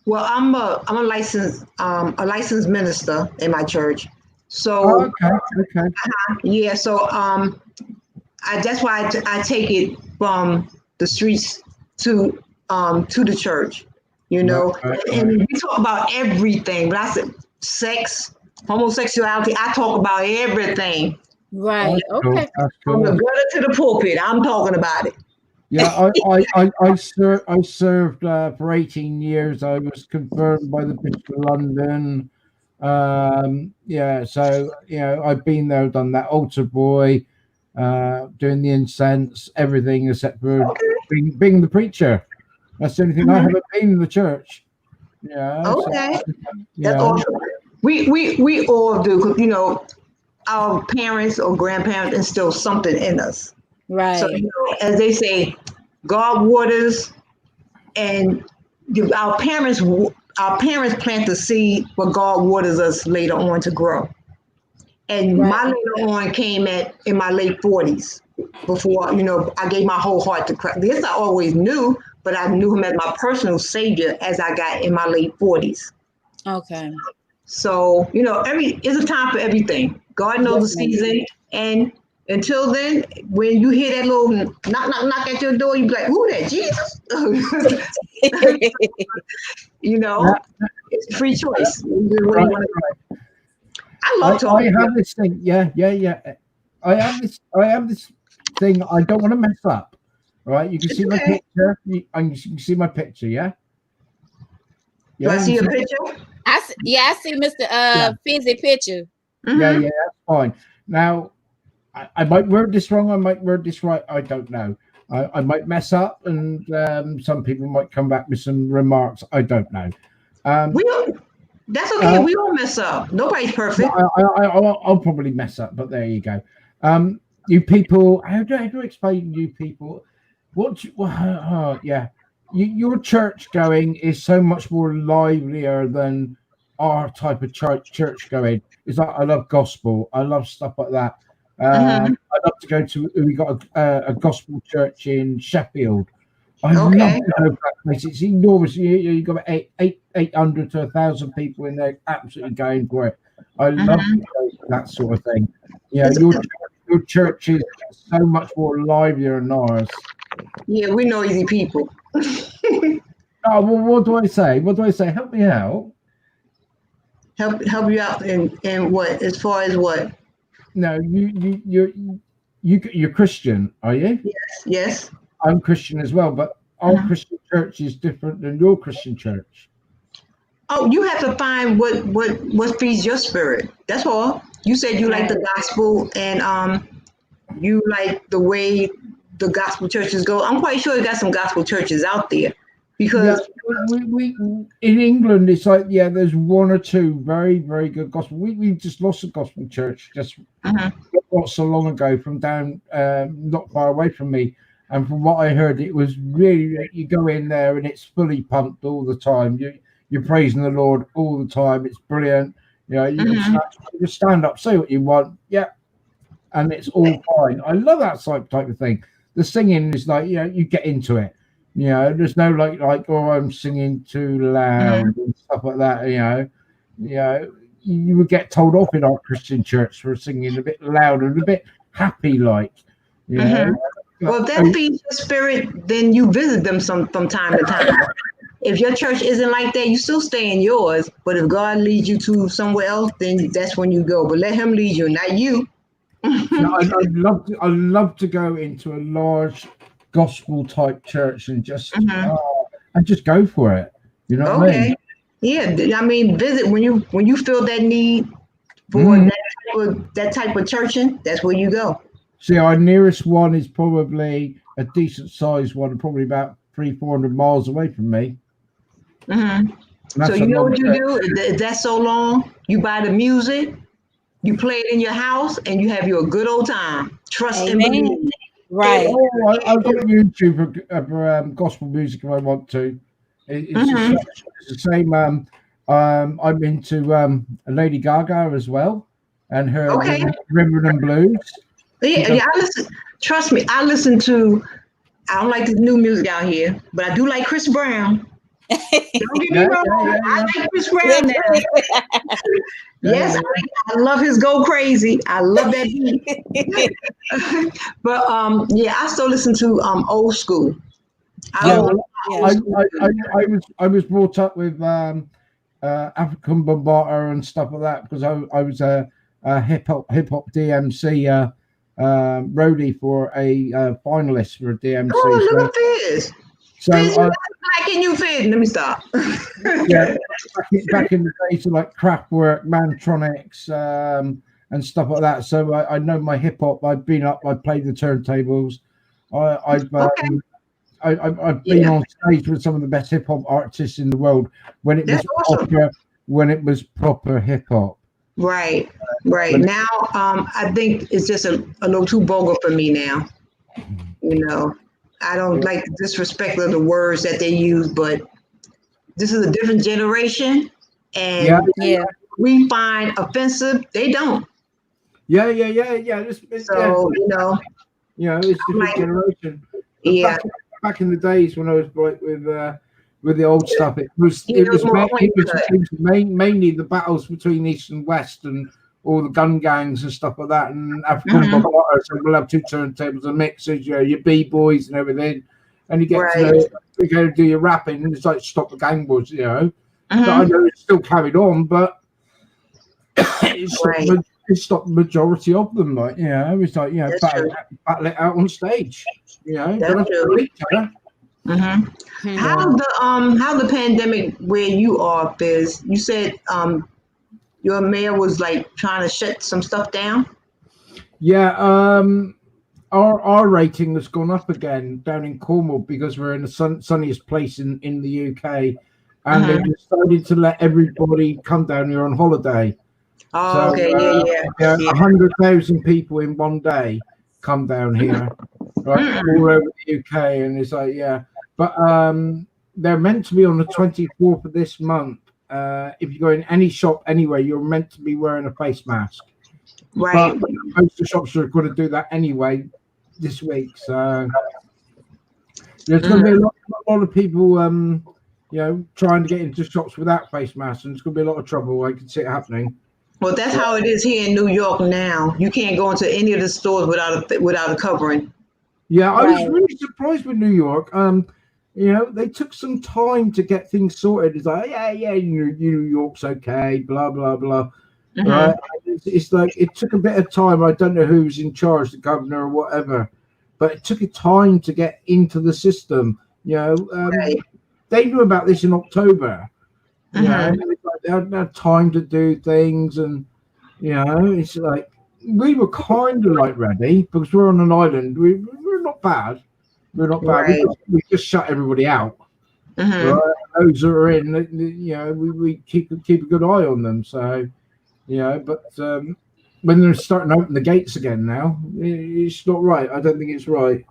S1: Well, I'm a licensed minister in my church. So
S3: okay.
S1: Yeah, so that's why I take it from the streets to the church, Right. And we talk about everything. But I said sex, homosexuality. I talk about everything.
S4: Right. Okay.
S1: From the gutter to the pulpit, I'm talking about it.
S3: Yeah, I served for 18 years. I was confirmed by the Bishop of London. So I've been there, done that altar boy, doing the incense, everything except for being the preacher. That's the only thing. I haven't been in the church. Yeah.
S1: Okay. That's awesome. We all do, because our parents or grandparents instill something in us.
S4: Right.
S1: So as they say, God waters, and our parents plant the seed, but God waters us later on to grow. And
S4: Right.
S1: my later on came in my late 40s, before I gave my whole heart to Christ. This I always knew, but I knew him as my personal savior as I got in my late 40s.
S4: Okay.
S1: So it's a time for everything. God knows the season, and until then, when you hear that little knock at your door, you be like, "Who that? Jesus?" It's a free choice.
S3: Right.
S1: I love talking.
S3: I have this thing. Yeah. I have this thing. I don't want to mess up. Right? You can see my picture. You can see my picture. Yeah.
S1: Do I see a picture?
S4: I see Mr. Fizzy picture.
S1: Mm-hmm.
S3: Yeah, that's fine. Now, I might word this wrong. I might word this right. I don't know. I might mess up, and some people might come back with some remarks. I don't know.
S1: That's okay. We all mess up. Nobody's perfect.
S3: I'll probably mess up, but there you go. You people, how do I explain you people? Your church going is so much more livelier than our type of church going. It's like, I love gospel. I love stuff like that. I love to go to. We got a gospel church in Sheffield. I love to go to that place. It's enormous. You got 800 to 1,000 people in there, absolutely going for it. I love that sort of thing. Yeah, your church is so much more livelier than ours.
S1: Yeah, we're noisy people.
S3: Oh, well, what do I say? Help me out.
S1: Help you out in what? As far as what?
S3: No, you're Christian, are you?
S1: Yes.
S3: I'm Christian as well, but our Christian church is different than your Christian church.
S1: Oh, you have to find what feeds your spirit. That's all. You said you like the gospel, and you like the way the gospel churches go. I'm quite sure you got some gospel churches out there, because
S3: we in England it's like there's one or two very, very good gospel. We just lost a gospel church just not so long ago from down not far away from me, and from what I heard, it was really, you go in there and it's fully pumped all the time. You're praising the Lord all the time. It's brilliant. You can stand up, say what you want, and it's all fine. I love that type of thing. The singing is like, you get into it. There's no like, oh, I'm singing too loud and stuff like that. You would get told off in our Christian church for singing a bit loud and a bit happy, like.
S1: Well, if that feeds your spirit, then you visit them from time to time. If your church isn't like that, you still stay in yours. But if God leads you to somewhere else, then that's when you go. But let Him lead you, not you.
S3: I'd love to go into a large gospel type church and just go for it. You know what I mean?
S1: Yeah, I mean, visit when you feel that need for that type of churching. That's where you go.
S3: See, our nearest one is probably a decent sized one, probably about 300-400 miles away from me.
S1: So you know what you do? If that's so long, you buy the music, you play it in your house, and you have your good old time. Trust and believe.
S4: Right.
S3: I've got YouTube for gospel music if I want to. It's the same. I'm into Lady Gaga as well, and her Rhythm and Blues.
S1: Yeah, I listen. Trust me, I listen to. I don't like this new music out here, but I do like Chris Brown. Don't get me wrong. I like Chris Brown now. Yes, I love his Go Crazy. I love that beat. But I still listen to old school.
S3: I was brought up with African Bambaataa and stuff like that, because I was a hip hop DMC roadie for a finalist for a DMC.
S1: Oh, look at Fizz.
S3: So
S1: Fizz, like in you, Fizz. Let me stop.
S3: Back in the days of like Kraftwerk, Mantronics, and stuff like that. So I know my hip hop. I've been up. I played the turntables. I've been on stage with some of the best hip hop artists in the world when it was when it was proper hip hop.
S1: Right. Now, I think it's just a little too vulgar for me now. You know, I don't like the disrespect of the words that they use, but this is a different generation, and we find offensive. They don't.
S3: Yeah.
S1: So
S3: it's different
S1: like,
S3: generation. But
S1: yeah.
S3: Back in the days when I was like with the old stuff, it was mainly the battles between East and West and all the gun gangs and stuff like that, and African Bambaataa. So we'll have two turntables and mixers, your b-boys and everything, and you get to you go to do your rapping, and it's like stop the gang wars, But I know it's still carried on, but it's stopped the majority of them, like it's like battle it out on stage,
S1: That's true. How the pandemic where you are, Biz? You said your mayor was like trying to shut some stuff down.
S3: Yeah, our rating has gone up again down in Cornwall because we're in the sunniest place in the UK, and they decided to let everybody come down here on holiday.
S1: Oh, so, okay,
S3: 100,000 people in one day come down here, right, all over the UK, and it's like, but they're meant to be on the 24th of this month. If you go in any shop anywhere, you're meant to be wearing a face mask.
S1: Right.
S3: But most of the shops are going to do that anyway this week, so there's going to be a lot of people, trying to get into shops without face masks, and it's going to be a lot of trouble. I can see it happening.
S1: Well, that's how it is here in New York now. You can't go into any of the stores without a covering.
S3: Yeah, I was really surprised with New York. They took some time to get things sorted. It's like, New York's okay, blah blah blah. Right? It's like it took a bit of time. I don't know who's in charge, the governor or whatever, but it took a time to get into the system. They knew about this in October. They had time to do things, and it's like we were kind of like ready because we're on an island. We're not bad. We're not bad.
S1: Right.
S3: We just shut everybody out. Right? Those that are in, we keep a good eye on them. So, but when they're starting to open the gates again now, it's not right. I don't think it's right.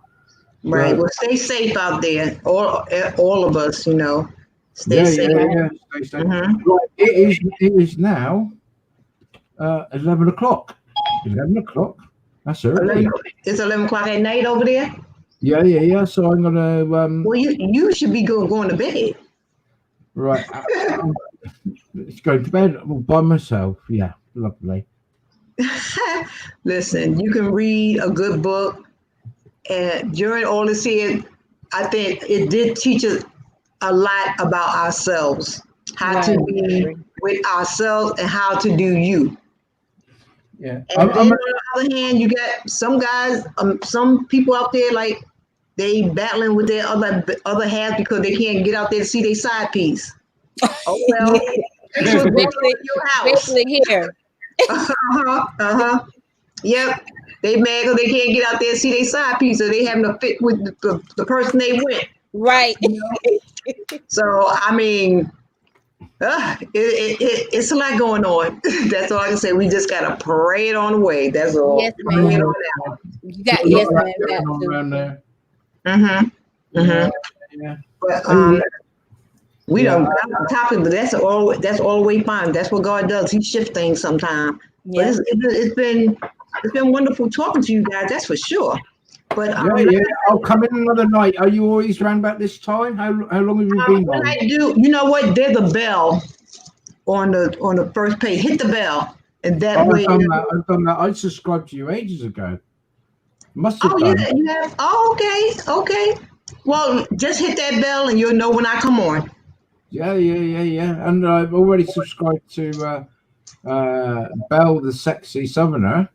S1: Right. Well, stay safe out there. All of us, Stay safe.
S3: Stay safe. Right. It is now 11 o'clock. 11 o'clock. That's early.
S1: It's 11 o'clock at night over there?
S3: Yeah. So I'm gonna.
S1: Well, you should be going to bed.
S3: Right. Let's go to bed by myself. Yeah, lovely.
S1: Listen, you can read a good book, and during all this here, I think it did teach us a lot about ourselves, how to be with ourselves, and how to do you.
S3: Yeah.
S1: And then on the other hand, you got some guys, some people out there like they battling with their other half because they can't get out there to see their side piece. Oh well,
S4: especially here.
S1: Yep, they mad because they can't get out there and see their side piece, so they having to fit with the person they with.
S4: Right.
S1: So I mean, it's a lot going on. That's all I can say. We just gotta pray it on the way. That's all.
S4: Yes, ma'am. You got ma'am.
S1: Yeah. But we don't got on topic, but that's always fine. That's what God does. He shifts things sometimes. Yeah. But it's been wonderful talking to you guys. That's for sure. But
S3: I'll come in another night. Are you always around about this time? How long have you been on?
S1: I do. You know what? There's a bell on the first page. Hit the bell, and that way.
S3: I've done that. I subscribed to you ages ago. Must have done.
S1: Yeah, you have. Oh, okay. Well, just hit that bell, and you'll know when I come on.
S3: Yeah. And I've already subscribed to Belle the Sexy Southerner.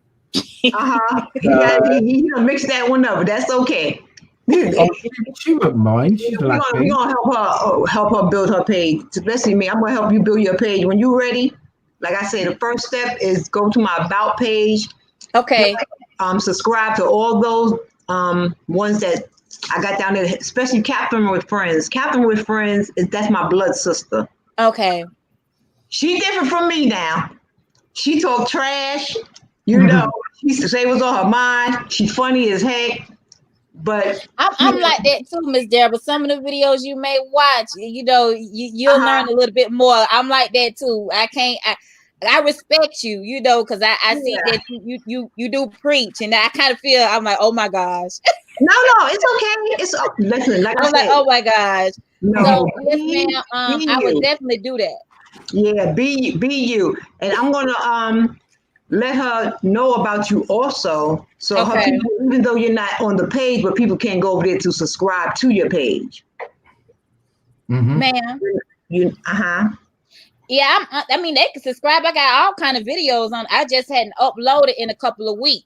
S1: You mix that one up, but that's okay.
S3: She wouldn't mind. She's
S1: we're gonna help her build her page. Especially me, I'm gonna help you build your page. When you're ready, like I said, the first step is go to my about page.
S4: Okay.
S1: Subscribe to all those ones that I got down there, especially Catherine with Friends. Catherine with Friends that's my blood sister.
S4: Okay.
S1: She different from me now. She talk trash, you know. She used to say what's on her mind. She's funny as heck. But
S4: I'm like that too, Miss Deborah. Some of the videos you may watch, you know, you'll learn a little bit more. I'm like that too. I respect you, you know, because I see that you do preach, and I kind of feel I'm like, oh my gosh.
S1: No, it's okay. It's listen, like
S4: I'm like, oh my gosh.
S1: No,
S4: so yes, ma'am. I would definitely do that.
S1: Yeah, be you, and I'm gonna let her know about you also. So her people, even though you're not on the page, but people can go over there to subscribe to your page.
S4: Ma'am.
S1: You
S4: Yeah, I mean they can subscribe. I got all kind of videos on. I just hadn't uploaded in a couple of weeks.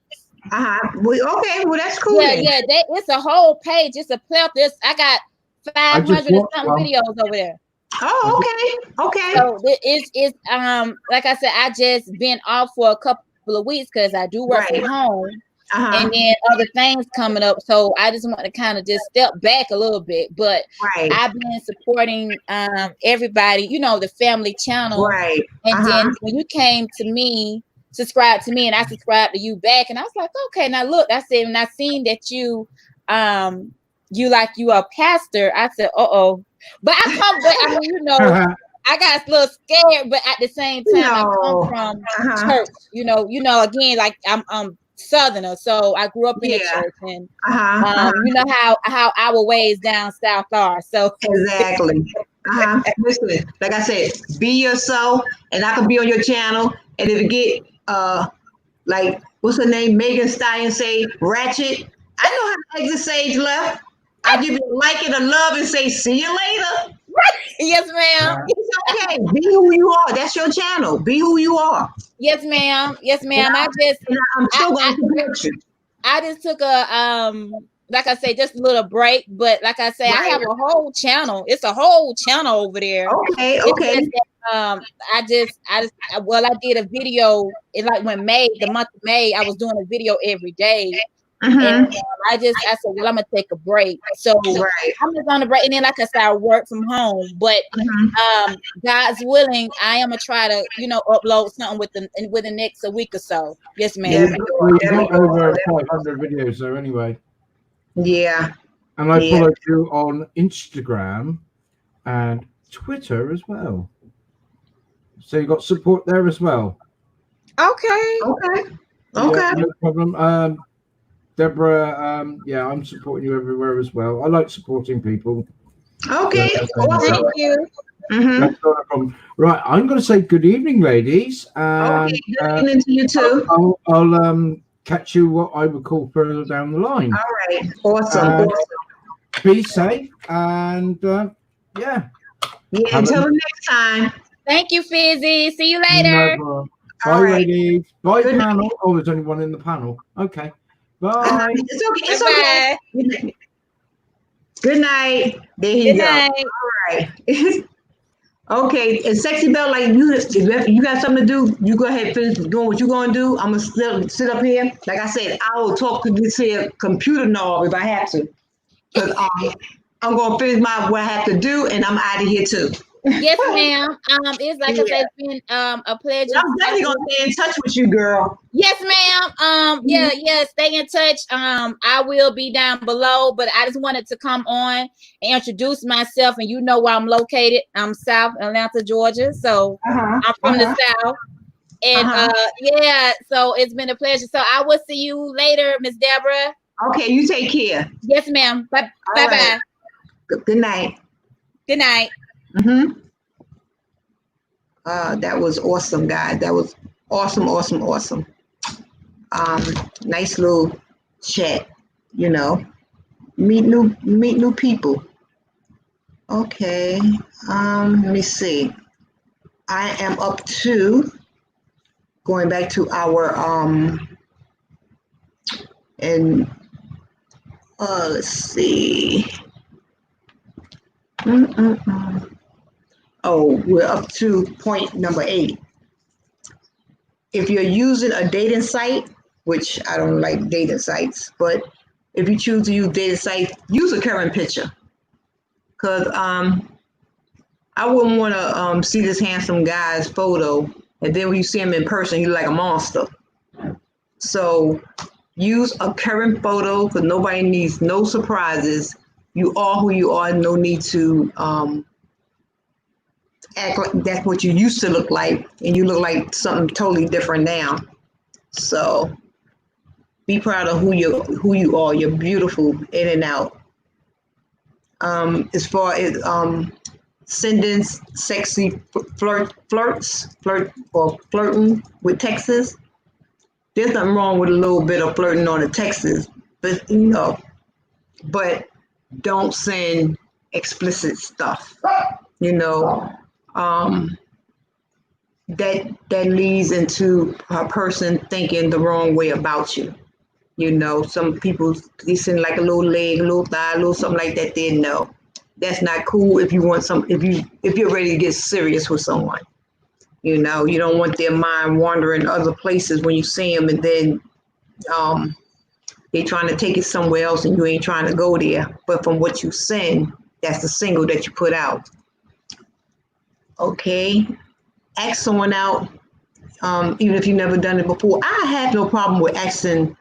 S1: Well, okay, well that's cool.
S4: Yeah. It's a whole page. It's a plethora. I got 500 and something videos over there.
S1: Oh, okay.
S4: So it's like I said, I just been off for a couple of weeks because I do work from home, and then other things coming up. So I just want to kind of just step back a little bit. But I've been supporting everybody, you know, the family channel.
S1: Right.
S4: And then when you came to me, subscribe to me, and I subscribed to you back, and I was like, okay, now look, I said, when I seen that you are a pastor, I said, but I mean, you know, I got a little scared, but at the same time, I come from church, you know, again, like I'm Southerner, so I grew up in the church, and you know how our ways down south are. So
S1: exactly. Listen, like I said, be yourself, and I can be on your channel, and if you get like what's her name, Megan Stallion say ratchet, I know how to exit stage left. I give you a like and a love and say, see you later.
S4: Yes, ma'am.
S1: It's okay. Be who you are. That's your channel. Be who you are.
S4: Yes, ma'am. Yes, ma'am.
S1: I'm still going to support you.
S4: I just took a like I say, just a little break. But like I say, I have a whole channel. It's a whole channel over there.
S1: Okay.
S4: I did a video. It like when the month of May, I was doing a video every day. And I said, well, I'm gonna take a break. So I'm just on a break, and then like I said, I work from home. But God's willing, I am gonna try to, you know, upload something within the next week or so. Yes, ma'am.
S3: We've got over 500 videos there anyway.
S1: Yeah.
S3: And I followed you on Instagram and Twitter as well. So you got support there as well.
S1: Okay.
S3: No problem. Deborah, I'm supporting you everywhere as well. I like supporting people.
S1: Okay.
S4: Thank you.
S3: That's not a problem. Right, I'm going to say good evening, ladies.
S1: Okay, good evening to you too.
S3: I'll catch you what I would call further down the line.
S1: All right. Awesome.
S3: Be safe and
S1: Yeah, until the next time.
S4: Thank you, Fizzy. See you later.
S3: Bye, ladies. Bye, panel. Oh, there's only one in the panel. Okay. Bye.
S1: It's okay. Good night. There you go. All right. Okay. And Sexy Belle, like you got something to do, you go ahead and finish doing what you're going to do. I'm going to sit up here. Like I said, I will talk to this here computer knob if I have to. Because I'm going to finish what I have to do, and I'm out of here too.
S4: Yes, ma'am. It's like I said, it's been a pleasure.
S1: I'm definitely gonna stay in touch with you, girl.
S4: Yes, ma'am. Yeah, stay in touch. I will be down below, but I just wanted to come on and introduce myself, and you know where I'm located. I'm South Atlanta, Georgia. So I'm from the South. And so it's been a pleasure. So I will see you later, Miss Deborah.
S1: Okay, you take care.
S4: Yes, ma'am. Bye bye.
S1: Good night.
S4: Good night.
S1: That was awesome, guys. That was awesome. Nice little chat, you know. Meet new people. Okay. Let me see. I am up to going back to our let's see. Oh, we're up to point number 8. If you're using a dating site, which I don't like dating sites, but if you choose to use dating sites, use a current picture. Because I wouldn't want to see this handsome guy's photo, and then when you see him in person, he's like a monster. So use a current photo because nobody needs no surprises. You are who you are. No need to act like that's what you used to look like, and you look like something totally different now. So be proud of who you are. You're beautiful in and out. As far as sending sexy flirting with texts, there's nothing wrong with a little bit of flirting on the texts, but but don't send explicit stuff. That leads into a person thinking the wrong way about you. Some people, they send like a little leg, a little thigh, a little something like that. Then no, that's not cool. If you're ready to get serious with someone, you don't want their mind wandering other places when you see them, and then they trying to take it somewhere else, and you ain't trying to go there. But from what you send, that's the signal that you put out. Okay, ask someone out, even if you've never done it before. I have no problem with asking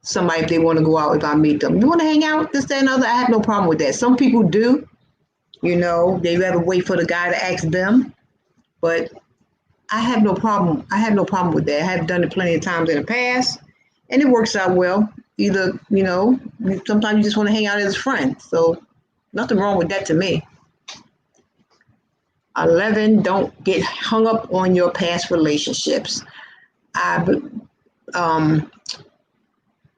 S1: somebody if they want to go out if I meet them. You want to hang out, this, that, and other? I have no problem with that. Some people do, they rather wait for the guy to ask them, but I have no problem. I have no problem with that. I have done it plenty of times in the past, and it works out well. Either, sometimes you just want to hang out as a friend. So nothing wrong with that to me. 11, don't get hung up on your past relationships.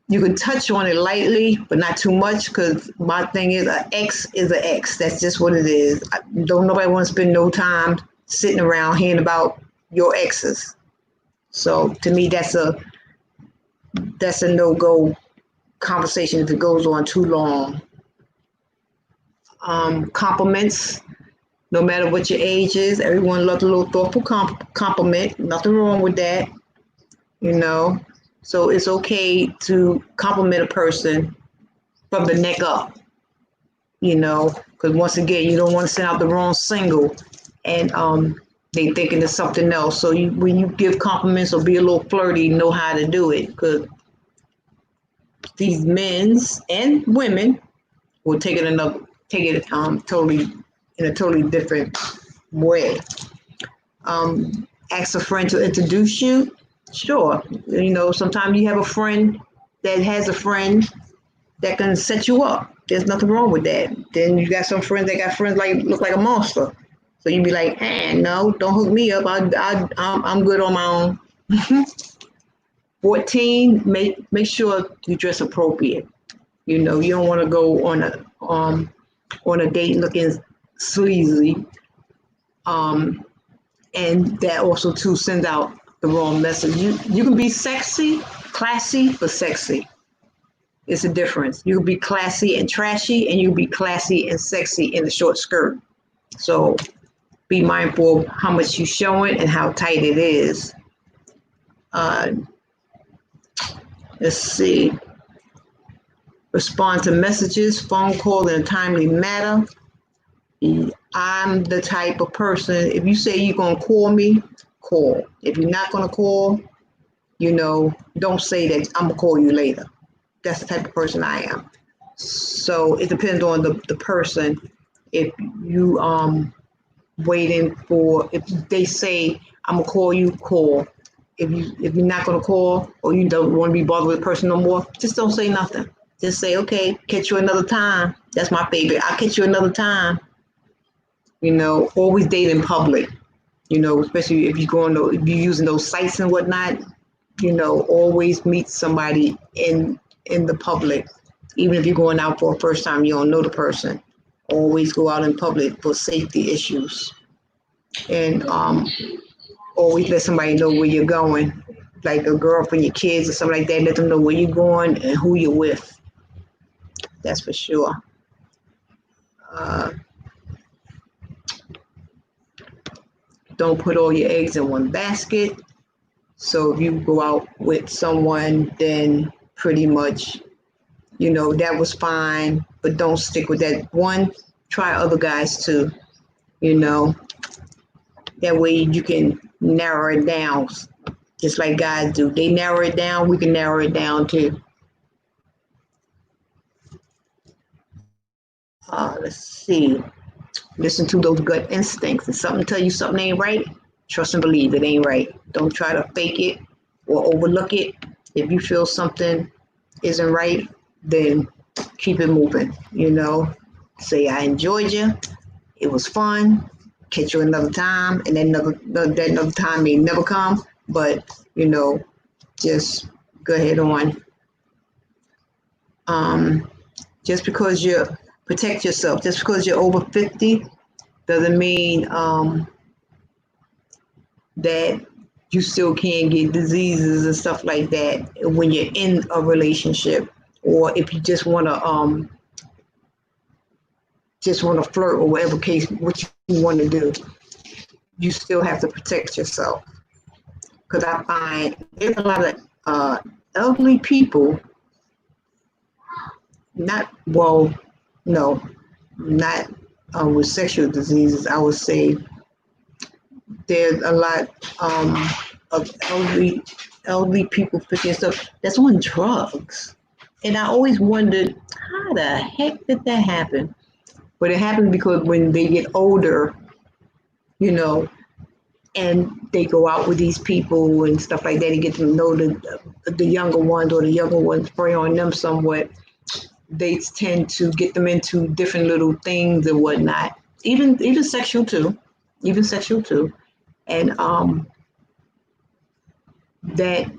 S1: You can touch on it lightly, but not too much, because my thing is an ex is an ex. That's just what it is. Don't nobody want to spend no time sitting around hearing about your exes. So to me, that's a no-go conversation if it goes on too long. Compliments, no matter what your age is, everyone loves a little thoughtful compliment. Nothing wrong with that, So it's okay to compliment a person from the neck up, because once again, you don't want to send out the wrong signal, and they thinking it's something else. So when you give compliments or be a little flirty, know how to do it, because these men's and women will take it totally in a totally different way. Ask a friend to introduce you. Sure. Sometimes you have a friend that has a friend that can set you up. There's nothing wrong with that. Then you got some friends that got friends look like a monster. So you be like, no, don't hook me up. I'm good on my own. 14, make sure you dress appropriate. You don't want to go on a date looking sleazy. And that also too sends out the wrong message. You can be sexy, classy, but sexy. It's a difference. You can be classy and trashy, and you can be classy and sexy in the short skirt. So be mindful of how much you're showing and how tight it is. Let's see. Respond to messages, phone call in a timely manner. I'm the type of person, if you say you're going to call me, call. If you're not going to call, don't say that I'm going to call you later. That's the type of person I am. So it depends on the person. If you waiting for, if they say I'm going to call you, call. If you're not going to call, or you don't want to be bothered with the person no more, just don't say nothing. Just say, okay, catch you another time. That's my favorite. I'll catch you another time. Always date in public, especially if you're using those sites and whatnot, always meet somebody in the public. Even if you're going out for a first time, you don't know the person. Always go out in public for safety issues. And always let somebody know where you're going, like a girlfriend, your kids or something like that. Let them know where you're going and who you're with. That's for sure. Don't put all your eggs in one basket. So if you go out with someone, then pretty much, that was fine, but don't stick with that one. Try other guys too. you know. That way you can narrow it down, just like guys do. They narrow it down, we can narrow it down too. Let's see. Listen to those gut instincts. If something tell you something ain't right, trust and believe it ain't right. Don't try to fake it or overlook it. If you feel something isn't right, then keep it moving. You know, say I enjoyed you. It was fun. Catch you another time, and then that another time may never come. But you know, just go ahead on. Just because you protect yourself, just because you're over 50, doesn't mean that you still can't get diseases and stuff like that when you're in a relationship, or if you just want to flirt or whatever case, what you want to do, you still have to protect yourself. Because I find there's a lot of elderly people, not with sexual diseases. I would say there's a lot of elderly people picking stuff that's on drugs. And I always wondered, how the heck did that happen? But it happens because when they get older, you know, and they go out with these people and stuff like that, and get to know the younger ones, or the younger ones prey on them somewhat, they tend to get them into different little things and whatnot, even sexual too, and that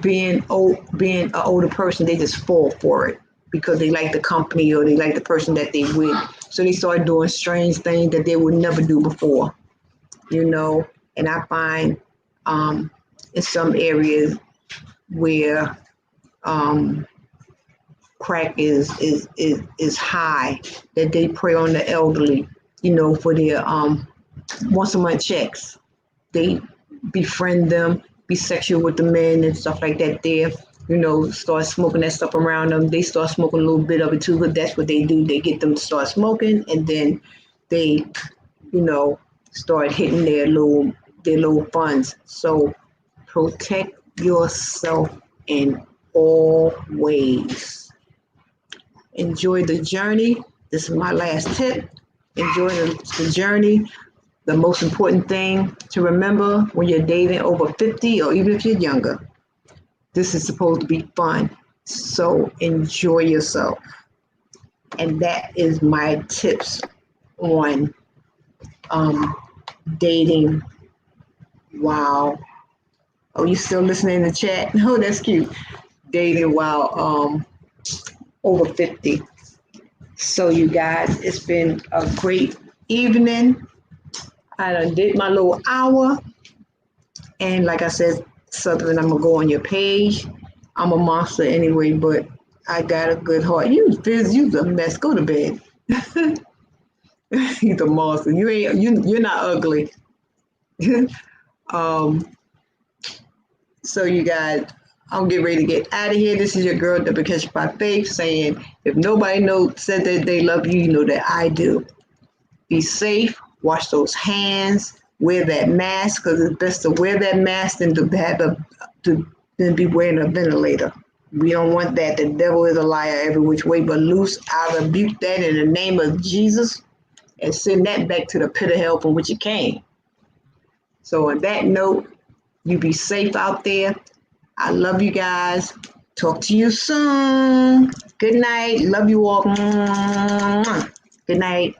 S1: being an older person, they just fall for it because they like the company or they like the person that they with. So they start doing strange things that they would never do before, you know. And I find in some areas where crack is high, that they prey on the elderly, you know, for their once a month checks. They befriend them, be sexual with the men and stuff like that there, you know, start smoking that stuff around them. They start smoking a little bit of it too, but that's what they do. They get them to start smoking, and then they, you know, start hitting their little funds. So protect yourself in all ways. Enjoy the journey. This is my last tip. Enjoy the journey. The most important thing to remember when you're dating over 50, or even if you're younger, this is supposed to be fun. So enjoy yourself. And that is my tips on dating. Wow. Oh, you still listening in the chat? Oh, that's cute. Dating while over 50. So you guys, it's been a great evening. I done did my little hour. And like I said, Southern, I'm gonna go on your page. I'm a monster anyway, but I got a good heart. You's a mess. Go to bed. He's a monster. You're not ugly. So you guys, I'm getting ready to get out of here. This is your girl, Deborah by Faith, saying, if nobody said that they love you, you know that I do. Be safe. Wash those hands. Wear that mask, because it's best to wear that mask than than be wearing a ventilator. We don't want that. The devil is a liar every which way but loose. I rebuke that in the name of Jesus and send that back to the pit of hell from which it came. So on that note, you be safe out there. I love you guys. Talk to you soon. Good night. Love you all. Good night.